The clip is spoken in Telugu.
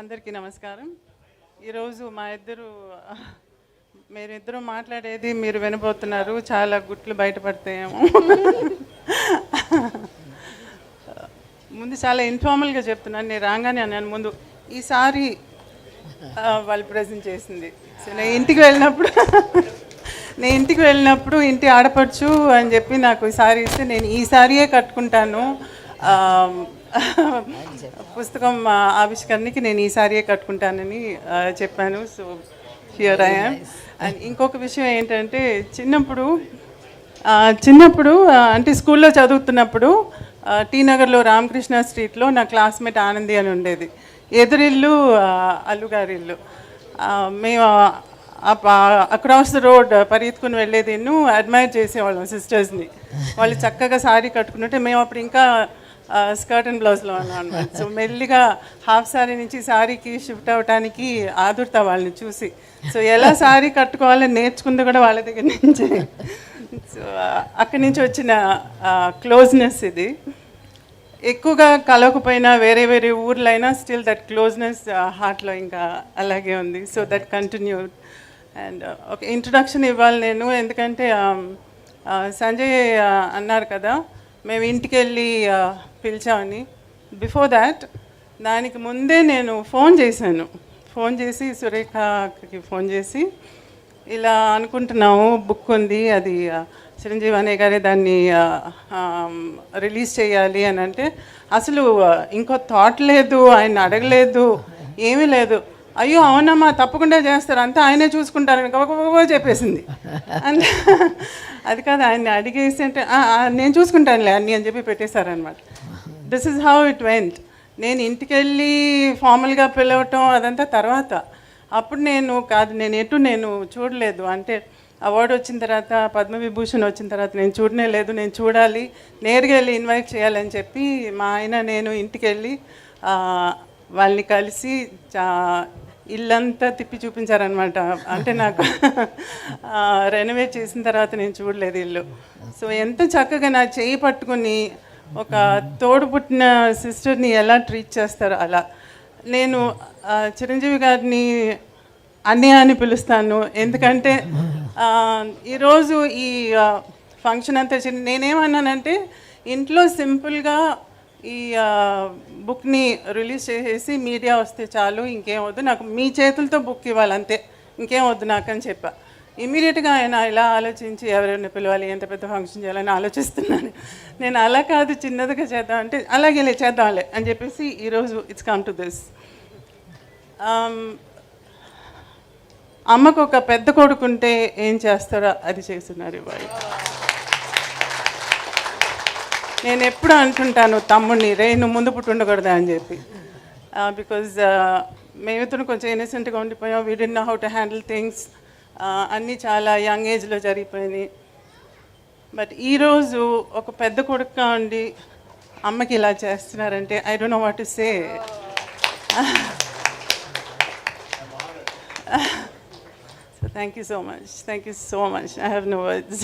అందరికీ నమస్కారం. ఈరోజు మీరిద్దరూ మాట్లాడేది మీరు వినబోతున్నారు. చాలా గుట్లు బయటపడతాయేమో. ముందు చాలా ఇన్ఫార్మల్గా చెప్తున్నాను. నేను రాగానే అన్నాను ముందు ఈసారి వాళ్ళు ప్రజెంట్ చేసింది. సో నేను ఇంటికి వెళ్ళినప్పుడు ఇంటి ఆడపడుచు అని చెప్పి నాకు ఈసారి ఇస్తే నేను ఈ సారీయే కట్టుకుంటాను. పుస్తకం ఆవిష్కరణకి నేను ఈ సారీయే కట్టుకుంటానని చెప్పాను. So here I am. And ఇంకొక విషయం ఏంటంటే చిన్నప్పుడు అంటే స్కూల్లో చదువుతున్నప్పుడు టీ నగర్లో రామకృష్ణ స్ట్రీట్లో నా క్లాస్మేట్ ఆనంది అని ఉండేది. ఎదురిల్లు అల్లుగారిల్లు. మేము అక్రాస్ ద రోడ్ పరిగెత్తుకుని వెళ్ళేది. అడ్మైర్ చేసేవాళ్ళం సిస్టర్స్ని. వాళ్ళు చక్కగా సారీ కట్టుకుంటుంటే మేము అప్పుడు ఇంకా స్కర్ట్ అండ్ బ్లౌజ్లో ఉన్నాం అనమాట. సో మెల్లిగా హాఫ్ సారీ నుంచి సారీకి షిఫ్ట్ అవ్వడానికి ఆదుర్తా వాళ్ళని చూసి. సో ఎలా సారీ కట్టుకోవాలని నేర్చుకుంది కూడా వాళ్ళ దగ్గర నుంచి. సో అక్కడి నుంచి వచ్చిన క్లోజ్నెస్ ఇది. ఎక్కువగా కలవకపోయినా వేరే వేరే ఊర్లైనా స్టిల్ దట్ క్లోజ్నెస్ హార్ట్లో ఇంకా అలాగే ఉంది. So that continued. అండ్ ఒక ఇంట్రొడక్షన్ ఇవ్వాలి నేను, ఎందుకంటే సంజయ్ అన్నారు కదా మేము ఇంటికి వెళ్ళి పిలిచామని. బిఫోర్ దాట్ దానికి ముందే నేను ఫోన్ చేసి సురేఖకి ఫోన్ చేసి ఇలా అనుకుంటున్నాము, బుక్ ఉంది, అది చిరంజీవి అనే గారే దాన్ని రిలీజ్ చేయాలి అని అంటే అసలు ఇంకో థాట్ లేదు, ఆయన అడగలేదు, ఏమీ లేదు. అయ్యో అవునమ్మా తప్పకుండా చేస్తారు, అంతా ఆయనే చూసుకుంటారని గబగబా చెప్పేసింది. అంటే అది కాదు, ఆయన్ని అడిగేసి అంటే నేను చూసుకుంటానులే అన్నీ అని చెప్పి పెట్టేశారనమాట. This is how it went. నేను ఇంటికి వెళ్ళి ఫార్మల్గా పిలవటం అదంతా తర్వాత. అప్పుడు నేను చూడలేదు. అంటే అవార్డు వచ్చిన తర్వాత, పద్మవిభూషణ్ వచ్చిన తర్వాత నేను చూడనే లేదు. నేను చూడాలి, నేరుగా వెళ్ళి ఇన్వైట్ చేయాలని చెప్పి మా ఆయన నేను ఇంటికి వెళ్ళి వాళ్ళని కలిసి ఇల్లంతా తిప్పి చూపించారనమాట. అంటే నాకు రెనోవేట్ చేసిన తర్వాత నేను చూడలేదు ఇల్లు. సో ఎంత చక్కగా నా చేయి పట్టుకుని ఒక తోడు పుట్టిన సిస్టర్ని ఎలా ట్రీట్ చేస్తారో అలా. నేను చిరంజీవి గారిని అన్నయ్య అని పిలుస్తాను, ఎందుకంటే ఈరోజు ఈ ఫంక్షన్ అంతా నేనేమన్నానంటే ఇంట్లో సింపుల్గా ఈ బుక్ని రిలీజ్ చేసేసి మీడియా వస్తే చాలు, ఇంకేం వద్దు నాకు, మీ చేతులతో బుక్ ఇవ్వాలి అంతే, ఇంకేం వద్దు నాకు అని చెప్పా. ఇమీడియట్గా ఆయన ఇలా ఆలోచించి ఎవరైనా పిలవాలి, ఎంత పెద్ద ఫంక్షన్ చేయాలని ఆలోచిస్తున్నాను. నేను అలా కాదు, చిన్నదిగా చేద్దాం అంటే అలాగే చేద్దాంలే అని చెప్పేసి ఈరోజు ఇట్స్ కమ్ టు దిస్. అమ్మకు ఒక పెద్ద కొడుకుంటే ఏం చేస్తారో అది చేస్తున్నారు ఇవాళ. నేను ఎప్పుడు అంటుంటాను తమ్ముడిని, నువ్వు ముందు పుట్టి ఉండకూడదా అని చెప్పి. బికాజ్ మేమిద్దరు కొంచెం ఇన్నసెంట్గా ఉండిపోయాం. We did know how to handle things. అన్నీ చాలా యంగ్ ఏజ్లో జరిగిపోయినాయి. బట్ ఈరోజు ఒక పెద్ద కొడుకుగా ఉండి అమ్మకి ఇలా చేస్తున్నారంటే I don't know what to say. So thank you so much. I have no words.